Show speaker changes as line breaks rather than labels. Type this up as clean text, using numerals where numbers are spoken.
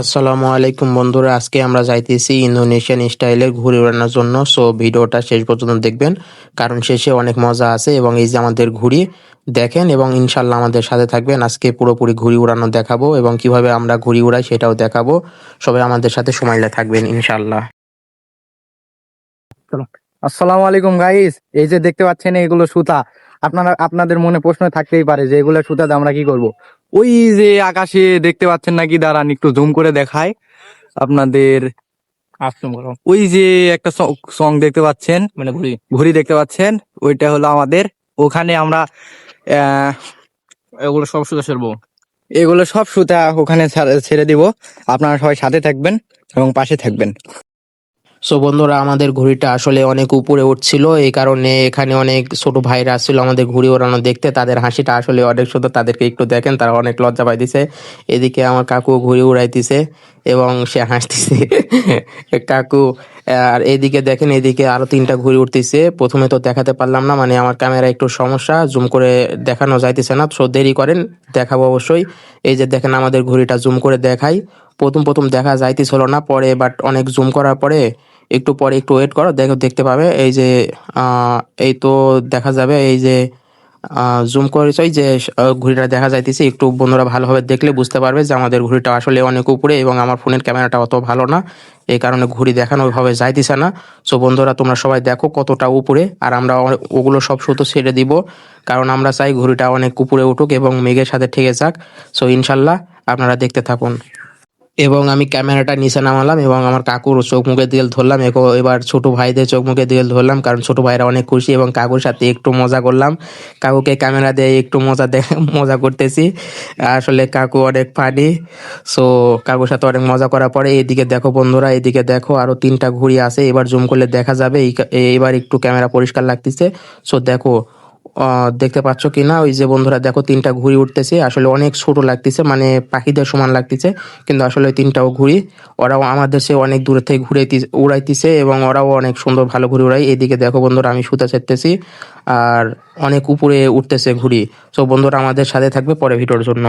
আসসালামু আলাইকুম বন্ধুরা, আজকে আমরা যাইতেছি ইন্দোনেশিয়ান স্টাইলের ঘুড়ি ওড়ানোর জন্য। সো ভিডিওটা শেষ পর্যন্ত দেখবেন, কারণ শেষে অনেক মজা আছে। এবং এই যে আমাদের ঘুড়ি দেখেন, এবং ইনশাল্লাহ আমাদের সাথে থাকবেন। আজকে পুরোপুরি ঘুড়ি উড়ানো দেখাবো এবং কিভাবে আমরা ঘুড়ি উড়াই সেটাও দেখাবো। সবাই আমাদের সাথে সময়লে থাকবেন ইনশাল্লাহ।
চলো। আসসালামু আলাইকুম গাইস, এই যে দেখতে পাচ্ছেন এগুলো সুতা। আপনাদের মনে প্রশ্ন থাকতেই পারে যে এগুলো সুতা দিয়ে আমরা কি করব। ওই যে আকাশে দেখতে পাচ্ছেন নাকি, দাঁড়ান একটু জুম করে দেখায় আপনাদের। ওই যে একটা সং দেখতে পাচ্ছেন, মানে ঘুড়ি ঘুড়ি দেখতে পাচ্ছেন, ওইটা হলো আমাদের। ওখানে আমরা এগুলো সব সুতা ছেড়বো। এগুলো সব সুতা ওখানে ছেড়ে দিব। আপনারা সবাই সাথে থাকবেন এবং পাশে থাকবেন।
সো বন্ধুরা, আমাদের ঘুড়িটা আসলে অনেক উপরে উঠছিল, এই কারণে এখানে অনেক ছোট ভাইরা আসছিল আমাদের ঘুড়ি ওড়ানো দেখতে। তাদের হাসিটা আসলে অনেক সুন্দর, তাদেরকে একটু দেখেন, তারা অনেক লজ্জা পাইতেছে। এদিকে আমার কাকু ঘুড়ি উড়াইতেছে এবং সে হাসতেছে কাকু। আর এদিকে দেখেন, এদিকে আরো 3টা ঘুড়ি উঠতেছে। প্রথমে তো দেখাতে পারলাম না, মানে আমার ক্যামেরা একটু সমস্যা, জুম করে দেখানো যাইতেছে না। সো দেরি করেন, দেখাবো অবশ্যই। এই যে দেখেন, আমাদের ঘুড়িটা জুম করে দেখাই। প্রথম প্রথম দেখা যাইতেছিল না, পরে বাট অনেক জুম করার পরে, একটু পরে একটু ওয়েট করো, দেখো দেখতে পাবে। এই যে এই তো দেখা যাবে। এই যে জুম করেছে, ওই যে ঘুড়িটা দেখা যাইতেছে। একটু বন্ধুরা ভালোভাবে দেখলে বুঝতে পারবে যে আমাদের ঘুড়িটা আসলে অনেক উপরে, এবং আমার ফোনের ক্যামেরাটা অত ভালো না, এই কারণে ঘুড়ি দেখানো ওইভাবে যাইতেছে না। সো বন্ধুরা, তোমরা সবাই দেখো কতটা উপরে। আর আমরা ওগুলো সব সুতো ছেড়ে দিব, কারণ আমরা চাই ঘুড়িটা অনেক উপরে উঠুক এবং মেঘের সাথে ঠেকে যাক। সো ইনশাল্লাহ আপনারা দেখতে থাকুন। এবং আমি ক্যামেরাটা নিচে নামালাম এবং আমার কাকুর চোখ মুখে দিকে ধরলাম। এবার ছোট ভাইদের চোখ মুখে দিকে ধরলাম, কারণ ছোট ভাইরা অনেক খুশি, এবং কাকুর সাথে একটু মজা করলাম। কাকুকে ক্যামেরা দিয়ে একটু মজা করতেছি। আসলে কাকু অনেক ফানি। সো কাকুর সাথে অনেক মজা করার পরে এইদিকে দেখো বন্ধুরা, এইদিকে দেখো আরো 3টা ঘুড়ি আছে। এবার জুম করলে দেখা যাবে। এবার একটু ক্যামেরা পরিষ্কার লাগতেছে। সো দেখো, দেখতে পাচ্ছ কি না? ওই যে বন্ধুরা দেখো, 3টা ঘুড়ি উঠতেছে। আসলে অনেক ছোট লাগতেছে, মানে পাখিদের সমান লাগতেছে, কিন্তু আসলে 3টাও ঘুড়ি। ওরাও আমাদের সে অনেক দূরে থেকে ঘুরে উড়াইতেছে, এবং ওরাও অনেক সুন্দর ভালো ঘুড়ি উড়াই। এদিকে দেখো বন্ধুরা, আমি সুতা ছেড়তেছি আর অনেক উপরে উঠতেছে ঘুড়ি। সো বন্ধুরা, আমাদের সাথে থাকবে পরে ভিডিওর জন্য।